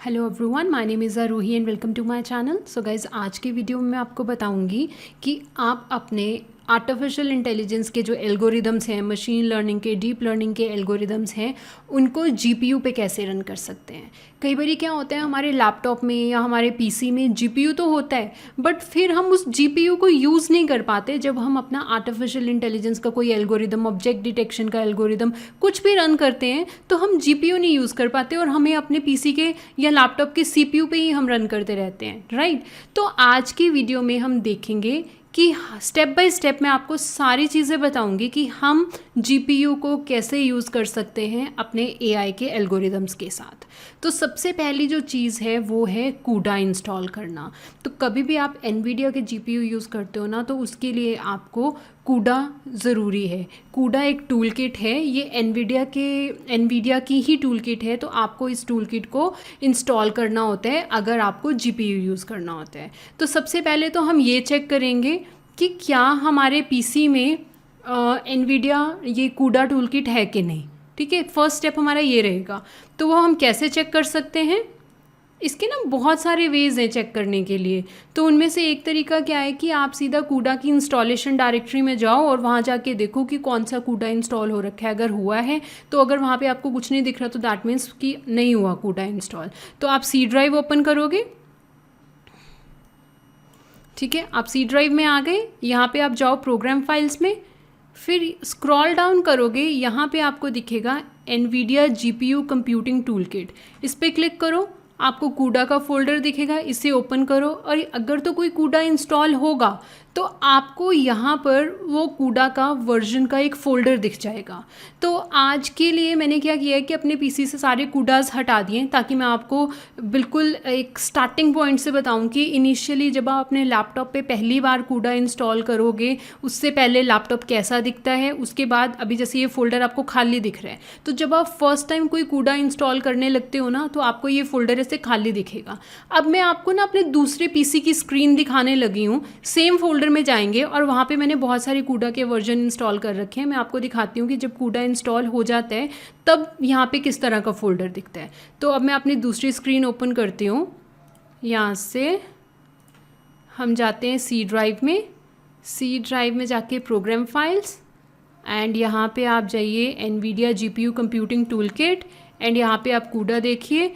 Hello everyone, my name is Ruhi and welcome to my channel. So guys, आज के video में मैं आपको बताऊंगी कि आप अपने आर्टिफिशियल इंटेलिजेंस के जो एल्गोरिदम्स हैं, मशीन लर्निंग के, डीप लर्निंग के एल्गोरिदम्स हैं, उनको जीपीयू पे कैसे रन कर सकते हैं। कई बार क्या होता है, हमारे लैपटॉप में या हमारे पीसी में जीपीयू तो होता है, बट फिर हम उस जीपीयू को यूज़ नहीं कर पाते जब हम अपना आर्टिफिशियल इंटेलिजेंस का कोई एल्गोरिदम, ऑब्जेक्ट डिटेक्शन का एल्गोरिदम कुछ भी रन करते हैं तो हम जीपीयू नहीं यूज़ कर पाते और हमें अपने पीसी के या लैपटॉप के सीपीयू पे ही हम रन करते रहते हैं, राइट। तो आज की वीडियो में हम देखेंगे कि स्टेप बाय स्टेप मैं आपको सारी चीज़ें बताऊंगी कि हम जीपीयू को कैसे यूज़ कर सकते हैं अपने एआई के एल्गोरिदम्स के साथ। तो सबसे पहली जो चीज़ है वो है कूडा इंस्टॉल करना। तो कभी भी आप एनवीडिया के जीपीयू यूज़ करते हो ना, तो उसके लिए आपको कूडा ज़रूरी है। कूडा एक टूल किट है, ये एनवीडिया की ही टूल किट है, तो आपको इस टूल किट को इंस्टॉल करना होता है अगर आपको जीपीयू यूज़ करना होता है। तो सबसे पहले तो हम ये चेक करेंगे कि क्या हमारे पीसी में एनवीडिया ये कूडा टूल किट है कि नहीं। ठीक है, फर्स्ट स्टेप हमारा ये रहेगा। तो वो हम कैसे चेक कर सकते हैं, इसके ना बहुत सारे वेज़ हैं चेक करने के लिए। तो उनमें से एक तरीका क्या है कि आप सीधा कूडा की इंस्टॉलेशन डायरेक्टरी में जाओ और वहाँ जाके देखो कि कौन सा कूडा इंस्टॉल हो रखा है। अगर हुआ है तो अगर वहाँ पे आपको कुछ नहीं दिख रहा तो दैट मीन्स कि नहीं हुआ कूडा इंस्टॉल। तो आप सी ड्राइव ओपन करोगे, ठीक है, आप सी ड्राइव में आ गए। यहाँ पे आप जाओ प्रोग्राम फाइल्स में, फिर स्क्रॉल डाउन करोगे, यहाँ पे आपको दिखेगा Nvidia GPU computing tool kit. इस पर क्लिक करो, आपको कूडा का फोल्डर दिखेगा, इसे ओपन करो और अगर तो कोई कूडा इंस्टॉल होगा तो आपको यहाँ पर वो कूडा का वर्जन का एक फ़ोल्डर दिख जाएगा। तो आज के लिए मैंने क्या किया है कि अपने पीसी से सारे कूडास हटा दिए ताकि मैं आपको बिल्कुल एक स्टार्टिंग पॉइंट से बताऊं कि इनिशियली जब आप अपने लैपटॉप पे पहली बार कूडा इंस्टॉल करोगे उससे पहले लैपटॉप कैसा दिखता है। उसके बाद अभी जैसे ये फ़ोल्डर आपको खाली दिख रहा है, तो जब आप फर्स्ट टाइम कोई कूडा इंस्टॉल करने लगते हो ना, तो आपको ये फ़ोल्डर ऐसे खाली दिखेगा। अब मैं आपको ना अपने दूसरे पीसी की स्क्रीन दिखाने लगी हूँ। सेम फोल्डर में जाएंगे और वहाँ पे मैंने बहुत सारे कूडा के वर्जन इंस्टॉल कर रखे हैं। मैं आपको दिखाती हूँ कि जब कूडा इंस्टॉल हो जाता है तब यहाँ पे किस तरह का फ़ोल्डर दिखता है। तो अब मैं अपनी दूसरी स्क्रीन ओपन करती हूँ। यहाँ से हम जाते हैं सी ड्राइव में। सी ड्राइव में जाके प्रोग्राम फाइल्स एंड यहाँ पे आप जाइए Nvidia GPU computing tool kit and यहाँ पे आप कूडा देखिए।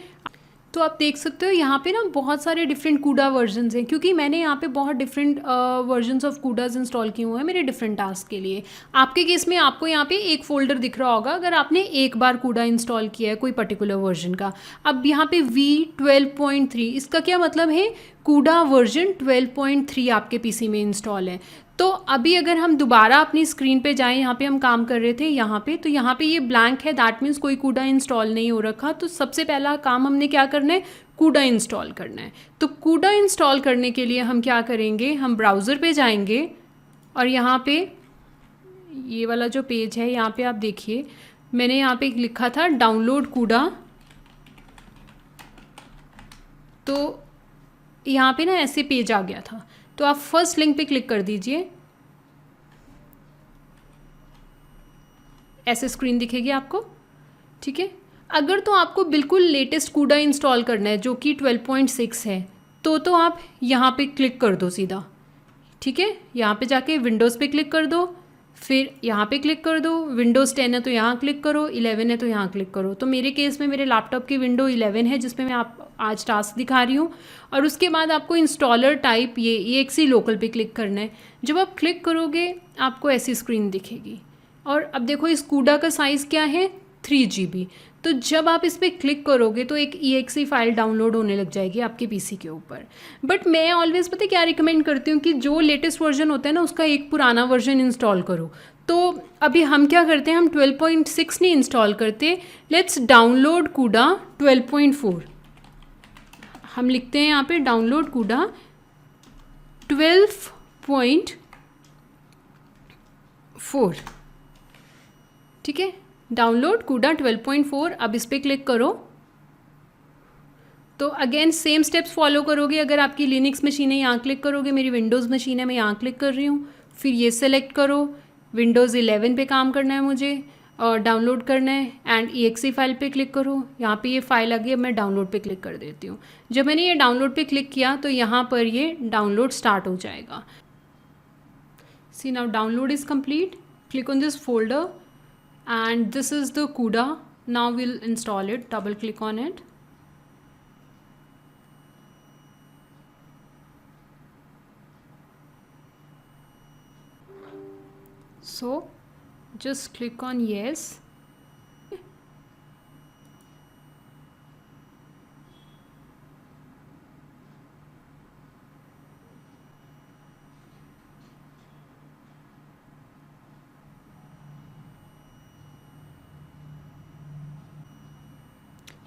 तो आप देख सकते हो यहाँ पे ना बहुत सारे डिफरेंट कूडा वर्जन्स हैं, क्योंकि मैंने यहाँ पे बहुत डिफरेंट वर्जन्स ऑफ कूडाज इंस्टॉल किए हुए हैं मेरे डिफरेंट टास्क के लिए। आपके केस में आपको यहाँ पे एक फ़ोल्डर दिख रहा होगा अगर आपने एक बार कूडा इंस्टॉल किया है कोई पर्टिकुलर वर्जन का। अब यहाँ पे V12.3, इसका क्या मतलब है, कूडा वर्जन 12.3 आपके पीसी में इंस्टॉल है। तो अभी अगर हम दोबारा अपनी स्क्रीन पे जाएं, यहाँ पे हम काम कर रहे थे यहाँ पे, तो यहाँ पे ये ब्लैंक है, दैट मीन्स कोई कूडा इंस्टॉल नहीं हो रखा। तो सबसे पहला काम हमने क्या करना है, कूडा इंस्टॉल करना है। तो कूडा इंस्टॉल करने के लिए हम क्या करेंगे, हम ब्राउज़र पे जाएंगे और यहाँ पे ये वाला जो पेज है यहाँ पे आप देखिए, मैंने यहाँ पे लिखा था डाउनलोड कूडा। तो यहाँ पे ना ऐसे पेज आ गया था, तो आप फर्स्ट लिंक पे क्लिक कर दीजिए, ऐसे स्क्रीन दिखेगी आपको, ठीक है। अगर तो आपको बिल्कुल लेटेस्ट कूडा इंस्टॉल करना है जो कि 12.6 है, तो आप यहाँ पे क्लिक कर दो सीधा, ठीक है। यहाँ पे जाके विंडोज़ पे क्लिक कर दो, फिर यहाँ पे क्लिक कर दो। विंडोज़ 10 है तो यहाँ क्लिक करो, 11 है तो यहाँ क्लिक करो। तो मेरे केस में मेरे लैपटॉप की विंडो 11 है जिसपे मैं आप आज टास्क दिखा रही हूँ। और उसके बाद आपको इंस्टॉलर टाइप ये EXE लोकल पे क्लिक करना है। जब आप क्लिक करोगे आपको ऐसी स्क्रीन दिखेगी और अब देखो इस कूडा का साइज़ क्या है, 3 GB। तो जब आप इस पर क्लिक करोगे तो एक EXE फाइल डाउनलोड होने लग जाएगी आपके पीसी के ऊपर। बट मैं ऑलवेज़ पता है क्या रिकमेंड करती हूँ कि जो लेटेस्ट वर्जन होता है ना उसका एक पुराना वर्जन इंस्टॉल करो। तो अभी हम क्या करते हैं, हम 12.6 नहीं इंस्टॉल करते, लेट्स डाउनलोड कूडा 12.4। हम लिखते हैं यहाँ पे डाउनलोड कूडा 12.4, ठीक है, डाउनलोड कूडा 12.4। अब इस पर क्लिक करो तो अगेन सेम स्टेप्स फॉलो करोगे। अगर आपकी लिनक्स मशीन है यहाँ क्लिक करोगे, मेरी विंडोज़ मशीन है मैं यहाँ क्लिक कर रही हूँ। फिर ये सेलेक्ट करो, विंडोज़ 11 पे काम करना है मुझे। डाउनलोड करना है एंड EXE फाइल पे क्लिक करो। यहाँ पे ये फाइल आ गई, अब मैं डाउनलोड पे क्लिक कर देती हूँ। जब मैंने ये डाउनलोड पे क्लिक किया तो यहाँ पर ये डाउनलोड स्टार्ट हो जाएगा। See now download is complete. Click on this folder and this is the CUDA. Now we'll install it. Double click on it. So just click on yes.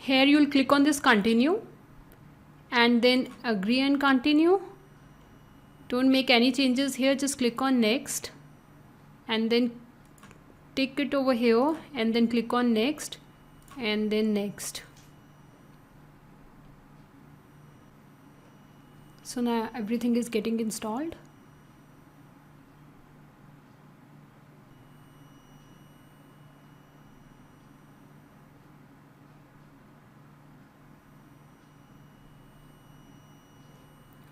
Here you'll click on this continue and then agree and continue. Don't make any changes here, just click on next and then tick it over here and then click on next and then next. So now everything is getting installed.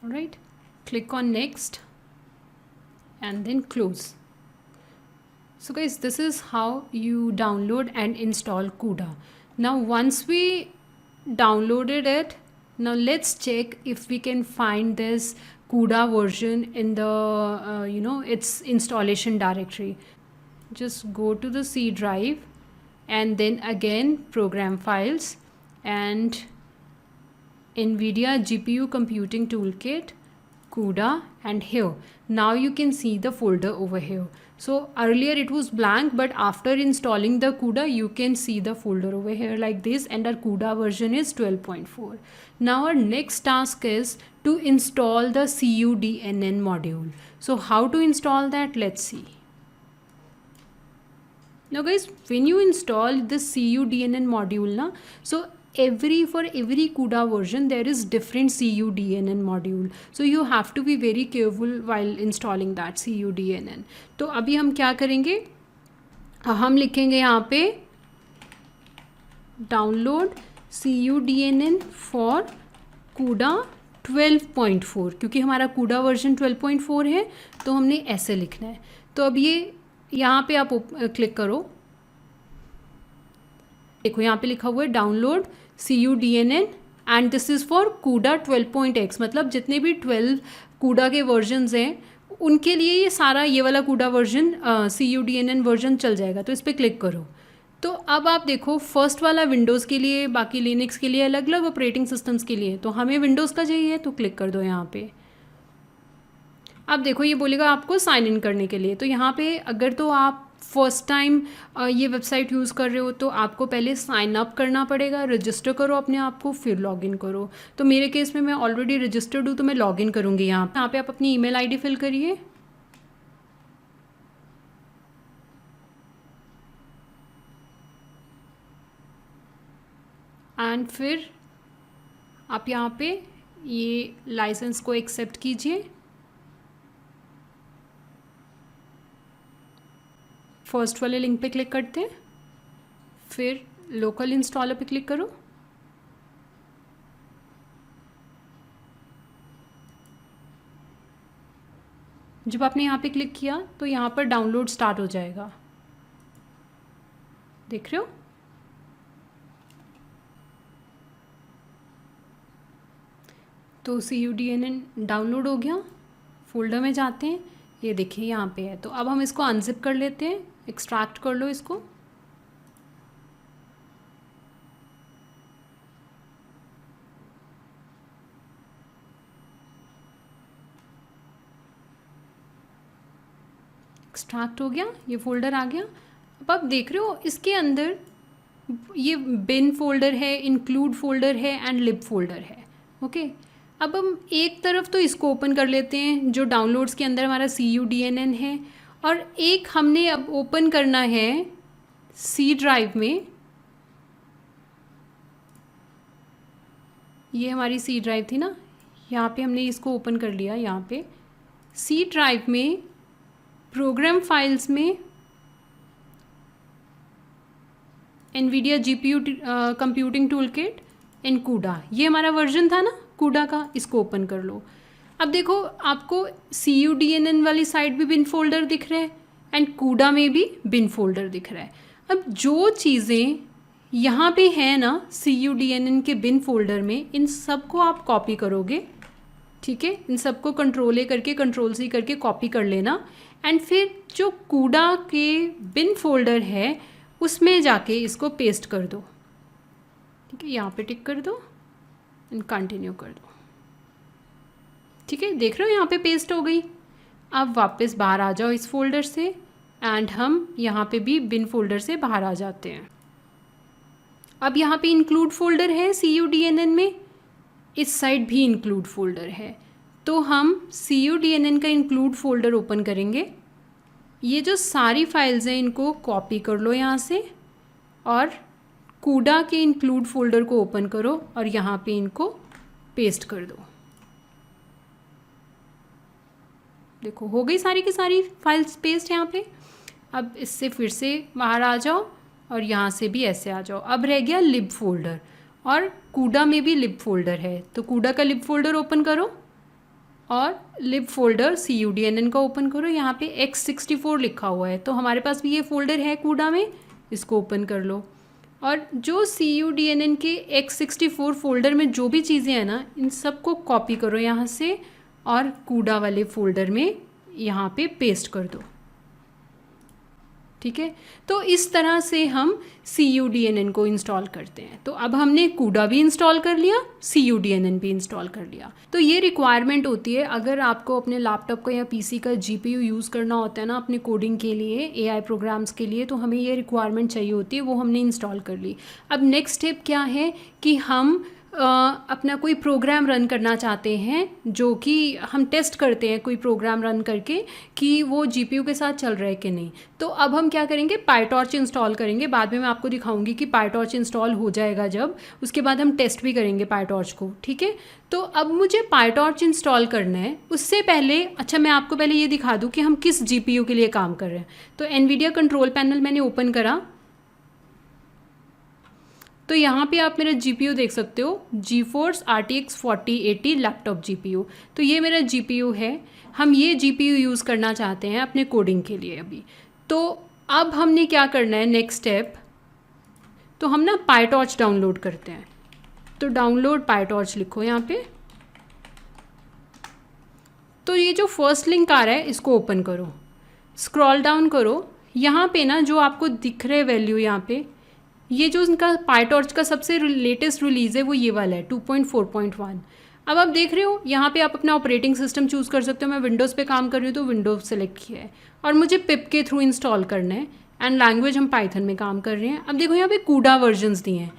Alright, click on next and then close. So guys, this is how you download and install CUDA. Now once we downloaded it, now let's check if we can find this CUDA version in the its installation directory. Just go to the C drive and then again program files and NVIDIA GPU Computing Toolkit, CUDA, and here. Now you can see the folder over here. So earlier it was blank, but after installing the CUDA, you can see the folder over here like this, and our CUDA version is 12.4. Now our next task is to install the CUDNN module. So how to install that? Let's see. Now guys, when you install this CUDNN module, so for every CUDA version there is different CUDNN module, so you have to be very careful while installing that CUDNN. तो अभी हम क्या करेंगे, हम लिखेंगे यहाँ पे download CUDNN for CUDA 12.4, क्योंकि हमारा CUDA वर्जन 12.4 है तो हमने ऐसे लिखना है। तो अब ये यहाँ पे आप क्लिक करो, देखो यहाँ पे लिखा हुआ है download CUDNN and this is for CUDA 12.x, मतलब जितने भी 12 CUDA के वर्जन्स हैं उनके लिए ये सारा ये वाला CUDA वर्जन CUDNN वर्जन चल जाएगा। तो इस पर क्लिक करो। तो अब आप देखो फर्स्ट वाला विंडोज़ के लिए, बाकी लिनक्स के लिए अलग अलग ऑपरेटिंग सिस्टम्स के लिए, तो हमें विंडोज़ का चाहिए तो क्लिक कर दो यहाँ पे। अब देखो ये बोलेगा आपको साइन इन करने के लिए, तो यहाँ पे अगर तो आप फर्स्ट टाइम ये वेबसाइट यूज़ कर रहे हो तो आपको पहले साइन अप करना पड़ेगा, रजिस्टर करो अपने आप को, फिर लॉगिन करो। तो मेरे केस में मैं ऑलरेडी रजिस्टर्ड हूँ तो मैं लॉगिन करूँगी। यहाँ पे आप अपनी ईमेल आईडी फिल करिए एंड फिर आप यहाँ पे ये लाइसेंस को एक्सेप्ट कीजिए। फर्स्ट वाले लिंक पे क्लिक करते हैं, फिर लोकल इंस्टॉलर पे क्लिक करो। जब आपने यहाँ पे क्लिक किया तो यहाँ पर डाउनलोड स्टार्ट हो जाएगा, देख रहे हो। तो CUDNN डाउनलोड हो गया, फोल्डर में जाते हैं, ये देखिए यहाँ पे है। तो अब हम इसको अनजिप कर लेते हैं, एक्सट्रैक्ट कर लो इसको। एक्सट्रैक्ट हो गया, ये फोल्डर आ गया। अब आप देख रहे हो इसके अंदर ये बिन फोल्डर है, इंक्लूड फोल्डर है एंड लिब फोल्डर है। ओके, अब हम एक तरफ तो इसको ओपन कर लेते हैं जो डाउनलोड्स के अंदर हमारा CUDNN है, और एक हमने अब ओपन करना है C ड्राइव में। ये हमारी C ड्राइव थी ना, यहाँ पे हमने इसको ओपन कर लिया। यहाँ पे C ड्राइव में प्रोग्राम फाइल्स में NVIDIA GPU computing toolkit in CUDA, ये हमारा वर्जन था ना CUDA का, इसको ओपन कर लो। अब देखो आपको CUDNN वाली साइड भी बिन फोल्डर दिख रहा है एंड CUDA में भी बिन फोल्डर दिख रहा है। अब जो चीज़ें यहाँ पे है ना CUDNN के बिन फोल्डर में, इन सबको आप कॉपी करोगे, ठीक है। इन सबको कंट्रोल A करके कंट्रोल C करके कॉपी कर लेना एंड फिर जो CUDA के बिन फोल्डर है उसमें जाके इसको पेस्ट कर दो, ठीक है। यहाँ पे टिक कर दो एंड कंटिन्यू कर दो, ठीक है। देख रहे हो यहाँ पे पेस्ट हो गई। अब वापस बाहर आ जाओ इस फोल्डर से एंड हम यहाँ पे भी बिन फोल्डर से बाहर आ जाते हैं। अब यहाँ पे इंक्लूड फोल्डर है CUDNN में, इस साइड भी इंक्लूड फोल्डर है, तो हम CUDNN का इंक्लूड फोल्डर ओपन करेंगे। ये जो सारी फाइल्स हैं इनको कॉपी कर लो यहाँ से और CUDA के इंक्लूड फोल्डर को ओपन करो और यहाँ पे इनको पेस्ट कर दो। देखो हो गई सारी की सारी फाइल्स पेस्ट यहाँ पे। अब इससे फिर से बाहर आ जाओ और यहाँ से भी ऐसे आ जाओ। अब रह गया लिब फोल्डर और CUDA में भी लिब फोल्डर है, तो CUDA का लिब फोल्डर ओपन करो और लिब फोल्डर CUDNN का ओपन करो। यहाँ पे X64 लिखा हुआ है, तो हमारे पास भी ये फोल्डर है CUDA में, इसको ओपन कर लो। और जो CUDNN के X64 फोल्डर में जो भी चीज़ें हैं ना, इन सबको कॉपी करो यहाँ से और CUDA वाले फोल्डर में यहाँ पे पेस्ट कर दो, ठीक है। तो इस तरह से हम CUDNN को इंस्टॉल करते हैं। तो अब हमने CUDA भी इंस्टॉल कर लिया, CUDNN भी इंस्टॉल कर लिया। तो ये रिक्वायरमेंट होती है अगर आपको अपने लैपटॉप का या PC का GPU यूज़ करना होता है ना अपने कोडिंग के लिए, AI प्रोग्राम्स के लिए, तो हमें ये रिक्वायरमेंट चाहिए होती है, वो हमने इंस्टॉल कर ली। अब नेक्स्ट स्टेप क्या है कि हम अपना कोई प्रोग्राम रन करना चाहते हैं, जो कि हम टेस्ट करते हैं कोई प्रोग्राम रन करके कि वो GPU के साथ चल रहा है कि नहीं। तो अब हम क्या करेंगे, PyTorch इंस्टॉल करेंगे। बाद में मैं आपको दिखाऊंगी कि PyTorch इंस्टॉल हो जाएगा जब, उसके बाद हम टेस्ट भी करेंगे PyTorch को, ठीक है। तो अब मुझे PyTorch इंस्टॉल करना है, उससे पहले अच्छा मैं आपको पहले ये दिखा दूँ कि हम किस GPU के लिए काम कर रहे हैं। तो NVIDIA कंट्रोल पैनल मैंने ओपन करा, तो यहाँ पे आप मेरा GPU देख सकते हो, GeForce RTX 4080 लैपटॉप GPU। तो ये मेरा GPU है, हम ये GPU यूज़ करना चाहते हैं अपने कोडिंग के लिए अभी। तो अब हमने क्या करना है नेक्स्ट स्टेप, तो हम ना PyTorch डाउनलोड करते हैं। तो डाउनलोड PyTorch लिखो यहाँ पे। तो ये जो फर्स्ट लिंक आ रहा है इसको ओपन करो, स्क्रॉल डाउन करो, यहाँ पे ना जो आपको दिख रहे वैल्यू, यहाँ पे ये जो इनका PyTorch का सबसे लेटेस्ट रिलीज़ है वो ये वाला है 2.4.1। अब आप देख रहे हो यहाँ पे आप अपना ऑपरेटिंग सिस्टम चूज़ कर सकते हो। मैं विंडोज़ पे काम कर रही हूँ तो विंडोज़ सेलेक्ट किया है और मुझे पिप के थ्रू इंस्टॉल करना है एंड लैंग्वेज हम पाइथन में काम कर रहे हैं। अब देखो यहाँ पे CUDA वर्जन्स दिए हैं,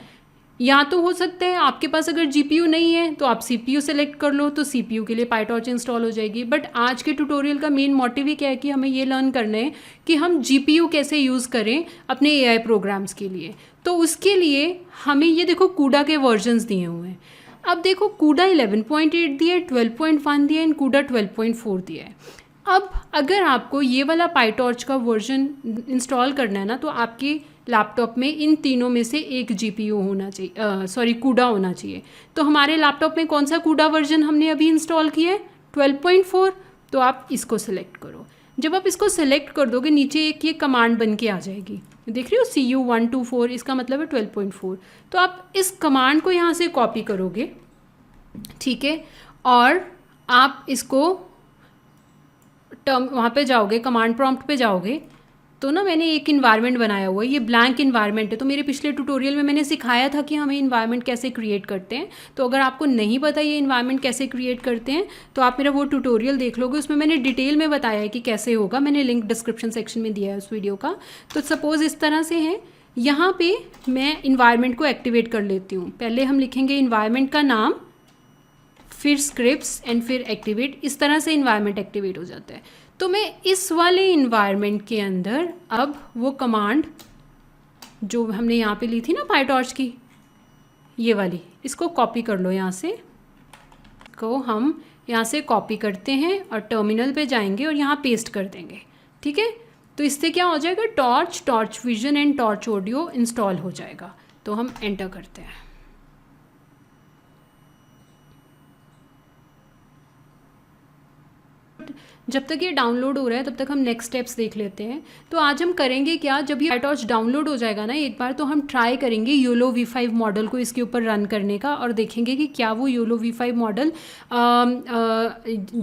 या तो हो सकता है आपके पास अगर GPU नहीं है तो आप CPU सेलेक्ट कर लो, तो CPU के लिए PyTorch इंस्टॉल हो जाएगी। बट आज के ट्यूटोरियल का मेन मोटिव ही क्या है कि हमें ये लर्न करना है कि हम GPU कैसे यूज़ करें अपने AI प्रोग्राम्स के लिए। तो उसके लिए हमें ये देखो CUDA के वर्जन्स दिए हुए हैं। अब देखो CUDA 11.8 दिया है, 12.1 दिया है एंड CUDA 12.4 दिया है। अब अगर आपको ये वाला PyTorch का वर्जन इंस्टॉल करना है ना, तो आपके लैपटॉप में इन तीनों में से एक GPU होना चाहिए, CUDA होना चाहिए। तो हमारे लैपटॉप में कौन सा CUDA वर्जन हमने अभी इंस्टॉल किया है, 12.4। तो आप इसको सेलेक्ट करो। जब आप इसको सेलेक्ट कर दोगे नीचे एक ये कमांड बन के आ जाएगी, देख रहे हो CU124, इसका मतलब है 12.4। तो आप इस कमांड को यहाँ से कॉपी करोगे, ठीक है, और आप इसको वहाँ पे जाओगे, कमांड प्रॉम्प्ट पे जाओगे, तो ना मैंने एक इन्वायरमेंट बनाया हुआ है, ये ब्लैंक इन्वायरमेंट है। तो मेरे पिछले ट्यूटोरियल में मैंने सिखाया था कि हमें इन्वायरमेंट कैसे क्रिएट करते हैं। तो अगर आपको नहीं पता ये इन्वायरमेंट कैसे क्रिएट करते हैं तो आप मेरा वो ट्यूटोरियल देख लोगे, उसमें मैंने डिटेल में बताया है कि कैसे होगा। मैंने लिंक डिस्क्रिप्शन सेक्शन में दिया है उस वीडियो का। तो सपोज़ इस तरह से है, यहाँ पर मैं इन्वायरमेंट को एक्टिवेट कर लेती हूँ। पहले हम लिखेंगे इन्वायरमेंट का नाम, फिर स्क्रिप्ट्स एंड फिर एक्टिवेट। इस तरह से इन्वायरमेंट एक्टिवेट हो जाता है। तो मैं इस वाले इन्वायरमेंट के अंदर अब वो कमांड जो हमने यहाँ पे ली थी ना PyTorch की, ये वाली, इसको कॉपी कर लो। यहाँ से को हम यहाँ से कॉपी करते हैं और टर्मिनल पे जाएंगे और यहाँ पेस्ट कर देंगे, ठीक है। तो इससे क्या हो जाएगा, torch vision and torch audio install हो जाएगा। तो हम एंटर करते हैं। जब तक ये डाउनलोड हो रहा है तब तक हम नेक्स्ट स्टेप्स देख लेते हैं। तो आज हम करेंगे क्या, जब ये PyTorch डाउनलोड हो जाएगा ना एक बार, तो हम ट्राई करेंगे YOLO V5 मॉडल को इसके ऊपर रन करने का और देखेंगे कि क्या वो YOLO V5 model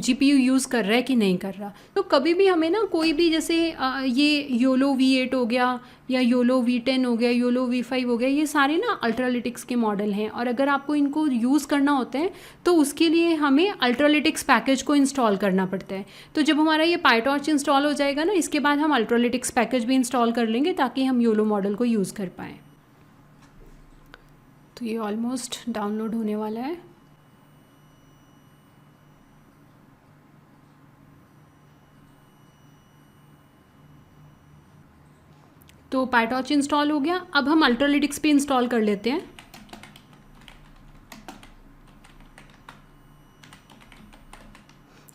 GPU use कर रहा है कि नहीं कर रहा। तो कभी भी हमें ना कोई भी जैसे ये YOLO V8 हो गया या YOLO V10 हो गया, YOLO V5 हो गया, ये सारे ना अल्ट्रालिटिक्स के मॉडल हैं और अगर आपको इनको यूज़ करना होता है तो उसके लिए हमें अल्ट्रालिटिक्स पैकेज को इंस्टॉल करना पड़ता है। तो जब हमारा ये PyTorch इंस्टॉल हो जाएगा ना, इसके बाद हम अल्ट्रालिटिक्स पैकेज भी इंस्टॉल कर लेंगे ताकि हम YOLO मॉडल को यूज़ कर पाएँ। तो ये ऑलमोस्ट डाउनलोड होने वाला है। तो PyTorch इंस्टॉल हो गया। अब हम अल्ट्रालिटिक्स पे इंस्टॉल कर लेते हैं।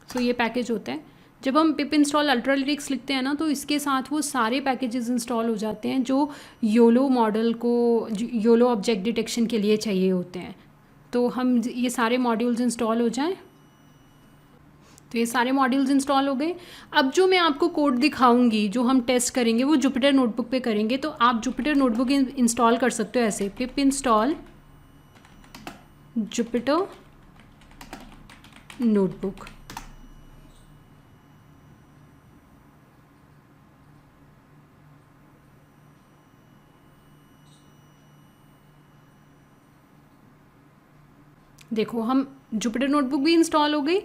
तो ये पैकेज होता है, जब हम पिप इंस्टॉल अल्ट्रालिटिक्स लिखते हैं ना तो इसके साथ वो सारे पैकेजेस इंस्टॉल हो जाते हैं जो YOLO मॉडल को YOLO ऑब्जेक्ट डिटेक्शन के लिए चाहिए होते हैं। तो हम ये सारे मॉड्यूल्स इंस्टॉल हो जाएं। तो ये सारे मॉड्यूल्स इंस्टॉल हो गए। अब जो मैं आपको कोड दिखाऊंगी, जो हम टेस्ट करेंगे, वो जुपिटर नोटबुक पे करेंगे। तो आप जुपिटर नोटबुक इंस्टॉल कर सकते हो ऐसे, पिप इंस्टॉल जुपिटर नोटबुक। देखो हम जुपिटर नोटबुक भी इंस्टॉल हो गई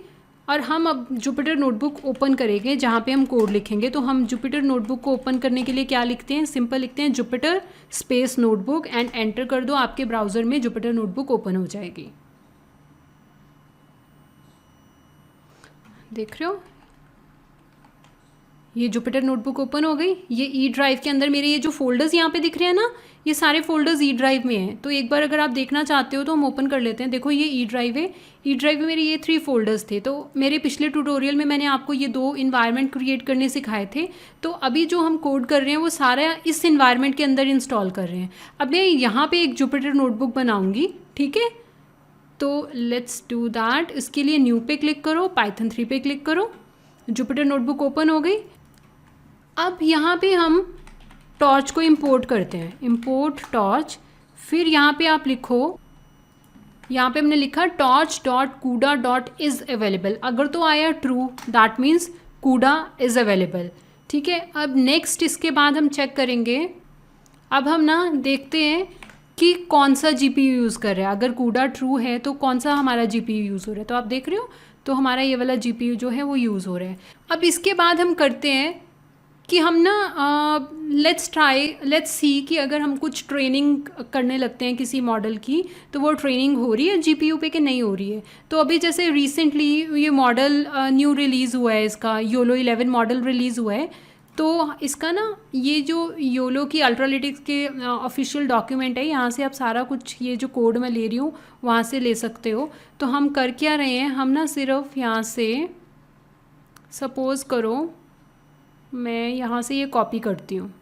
और हम अब जुपिटर नोटबुक ओपन करेंगे जहाँ पे हम कोड लिखेंगे। तो हम जुपिटर नोटबुक को ओपन करने के लिए क्या लिखते हैं, सिंपल लिखते हैं Jupiter space notebook and enter कर दो। आपके ब्राउज़र में जुपिटर नोटबुक ओपन हो जाएगी। देख रहे हो, ये जुपिटर नोटबुक ओपन हो गई। ये ई ड्राइव के अंदर मेरे ये जो फोल्डर्स यहाँ पे दिख रहे हैं ना, ये सारे फोल्डर्स ई ड्राइव में हैं। तो एक बार अगर आप देखना चाहते हो तो हम ओपन कर लेते हैं। देखो ये ई ड्राइव है। ई ड्राइव में मेरे ये 3 फोल्डर्स थे। तो मेरे पिछले ट्यूटोरियल में मैंने आपको ये 2 इन्वायरमेंट क्रिएट करने सिखाए थे। तो अभी जो हम कोड कर रहे हैं वो सारा इस इन्वायरमेंट के अंदर इंस्टॉल कर रहे हैं। अब मैं यहाँ पर एक जुपिटर नोटबुक बनाऊँगी, ठीक है। तो लेट्स डू दैट। इसके लिए न्यू पे क्लिक करो, पाइथन 3 पे क्लिक करो। जुपिटर नोटबुक ओपन हो गई। अब यहाँ पे हम टॉर्च को इंपोर्ट करते हैं, इंपोर्ट टॉर्च। फिर यहाँ पे आप लिखो, यहाँ पे हमने लिखा torch.cuda.is अवेलेबल। अगर तो आया true, that means CUDA is available, ठीक है। अब नेक्स्ट इसके बाद हम चेक करेंगे। अब हम ना देखते हैं कि कौन सा GPU यूज़ कर रहा है। अगर CUDA ट्रू है तो कौन सा हमारा GPU यूज़ हो रहा है। तो आप देख रहे हो, तो हमारा ये वाला GPU जो है वो यूज़ हो रहा है। अब इसके बाद हम करते हैं कि हम ना लेट्स सी कि अगर हम कुछ ट्रेनिंग करने लगते हैं किसी मॉडल की, तो वो ट्रेनिंग हो रही है GPU पे कि नहीं हो रही है। तो अभी जैसे रिसेंटली ये मॉडल न्यू रिलीज़ हुआ है, इसका YOLO 11 मॉडल रिलीज़ हुआ है। तो इसका ना ये जो YOLO की अल्ट्रालिटिक्स के ऑफिशियल डॉक्यूमेंट है, यहाँ से आप सारा कुछ ये जो कोड मैं ले रही हूँ वहाँ से ले सकते हो। तो हम कर क्या रहे हैं, हम ना सिर्फ यहाँ से सपोज़ करो मैं यहाँ से ये कॉपी करती हूँ।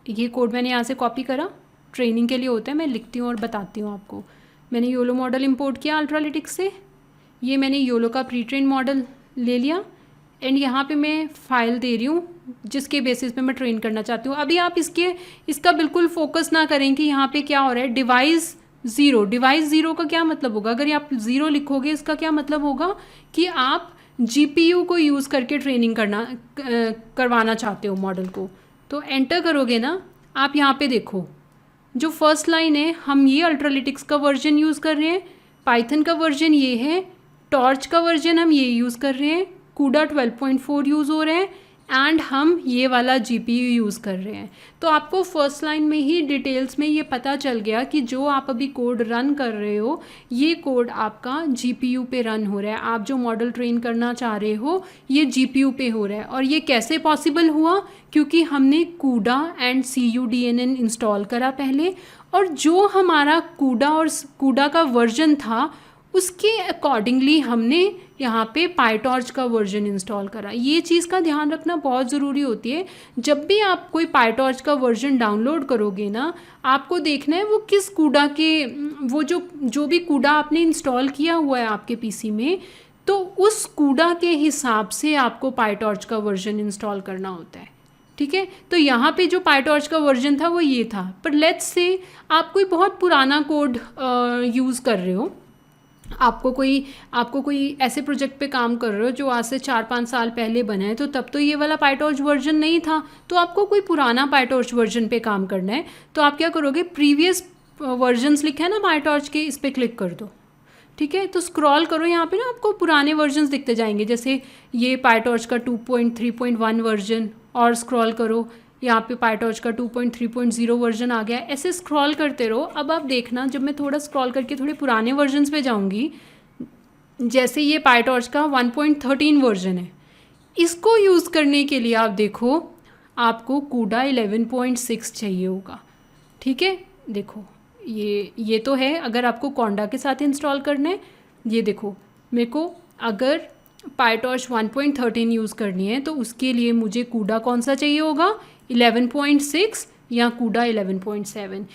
ये कोड मैंने यहाँ से कॉपी करा, ट्रेनिंग के लिए होता है। मैं लिखती हूँ और बताती हूँ आपको। मैंने YOLO मॉडल इंपोर्ट किया अल्ट्रालिटिक्स से। ये मैंने YOLO का प्री ट्रेन मॉडल ले लिया एंड यहाँ पे मैं फ़ाइल दे रही हूँ जिसके बेसिस पे मैं ट्रेन करना चाहती हूँ। अभी आप इसका बिल्कुल फोकस ना करें कि यहाँ पे क्या हो रहा है। डिवाइस ज़ीरो का क्या मतलब होगा, अगर आप 0 लिखोगे इसका क्या मतलब होगा कि आप GPU को यूज़ करके ट्रेनिंग करवाना चाहते हो मॉडल को। तो एंटर करोगे ना, आप यहाँ पे देखो जो फर्स्ट लाइन है, हम ये अल्ट्रालिटिक्स का वर्जन यूज़ कर रहे हैं, पाइथन का वर्जन ये है, टॉर्च का वर्जन हम ये यूज़ कर रहे हैं, CUDA 12.4 यूज़ हो रहे हैं एंड हम ये वाला GPU यूज़ कर रहे हैं। तो आपको फर्स्ट लाइन में ही डिटेल्स में ये पता चल गया कि जो आप अभी कोड रन कर रहे हो, ये कोड आपका GPU पे रन हो रहा है। आप जो मॉडल ट्रेन करना चाह रहे हो ये GPU पे हो रहा है। और ये कैसे पॉसिबल हुआ, क्योंकि हमने CUDA एंड CUDNN इंस्टॉल करा पहले, और जो हमारा CUDA और CUDA का वर्जन था उसके अकॉर्डिंगली हमने यहाँ पे पाईटॉर्च का वर्जन इंस्टॉल करा। ये चीज़ का ध्यान रखना बहुत ज़रूरी होती है। जब भी आप कोई पाईटॉर्च का वर्जन डाउनलोड करोगे ना, आपको देखना है वो किस कूडा के, वो जो भी कूडा आपने इंस्टॉल किया हुआ है आपके पीसी में, तो उस कूडा के हिसाब से आपको पाईटॉर्च का वर्जन इंस्टॉल करना होता है। ठीक है, तो यहाँ पे जो पाईटॉर्च का वर्जन था वो ये था। पर लेट्स से आप कोई बहुत पुराना कोड यूज़ कर रहे हो, आपको कोई ऐसे प्रोजेक्ट पे काम कर रहे हो जो आज से 4-5 साल पहले बना है, तो तब तो ये वाला पाईटॉर्च वर्जन नहीं था, तो आपको कोई पुराना पाईटॉर्च वर्जन पे काम करना है। तो आप क्या करोगे, प्रीवियस वर्जन्स लिखा है ना पाईटॉर्च के, इस पर क्लिक कर दो। ठीक है, तो स्क्रॉल करो, यहाँ पे ना आपको पुराने वर्जन्स दिखते जाएंगे, जैसे ये पाईटॉर्च का 2.3.1 वर्जन, और स्क्रॉल करो, यहाँ पे पाईटॉर्च का 2.3.0 वर्जन आ गया। ऐसे स्क्रॉल करते रहो। अब आप देखना, जब मैं थोड़ा स्क्रॉल करके थोड़े पुराने वर्जन्स पे जाऊँगी, जैसे ये पाईटॉर्च का 1.13 वर्जन है, इसको यूज़ करने के लिए आप देखो आपको कूडा 11.6 चाहिए होगा। ठीक है, देखो ये तो है, अगर आपको कॉन्डा के साथ इंस्टॉल करना है। ये देखो, मेरे को अगर पाईटॉर्च 1.13 यूज़ करनी है तो उसके लिए मुझे कूडा कौन सा चाहिए होगा, 11.6 या कूडा 11.7।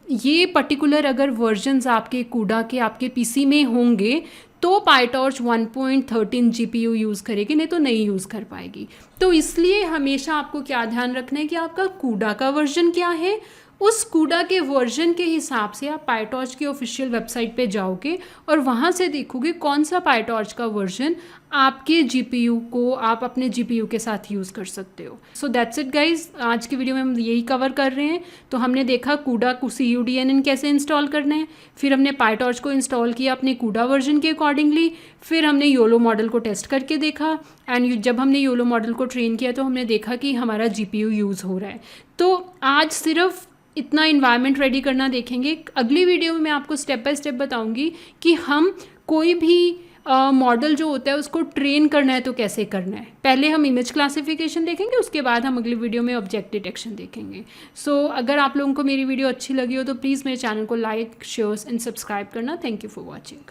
ये पर्टिकुलर अगर वर्जन्स आपके कूडा के आपके पीसी में होंगे तो पाईटॉर्च 1.13 जीपीयू यूज़ करेगी, नहीं तो नहीं यूज़ कर पाएगी। तो इसलिए हमेशा आपको क्या ध्यान रखना है कि आपका कूडा का वर्जन क्या है, उस कूडा के वर्जन के हिसाब से आप पाईटॉर्च की ऑफिशियल वेबसाइट पे जाओगे और वहाँ से देखोगे कौन सा पाईटॉर्च का वर्जन आपके जीपीयू को आप अपने जीपीयू के साथ यूज़ कर सकते हो। सो दैट्स इट गाइज, आज की वीडियो में हम यही कवर कर रहे हैं। तो हमने देखा कूडा को CUDNN कैसे इंस्टॉल करना है, फिर हमने पाईटॉर्च को इंस्टॉल किया अपने कूडा वर्जन के अकॉर्डिंगली, फिर हमने योलो मॉडल को टेस्ट करके देखा, एंड जब हमने योलो मॉडल को ट्रेन किया तो हमने देखा कि हमारा जीपीयू यूज़ हो रहा है। तो आज सिर्फ इतना इन्वायरमेंट रेडी करना देखेंगे। अगली वीडियो में मैं आपको स्टेप बाय स्टेप बताऊंगी कि हम कोई भी मॉडल जो होता है उसको ट्रेन करना है तो कैसे करना है। पहले हम इमेज क्लासिफिकेशन देखेंगे, उसके बाद हम अगली वीडियो में ऑब्जेक्ट डिटेक्शन देखेंगे। सो अगर आप लोगों को मेरी वीडियो अच्छी लगी हो तो प्लीज़ मेरे चैनल को लाइक, शेयर एंड सब्सक्राइब करना। Thank you for watching.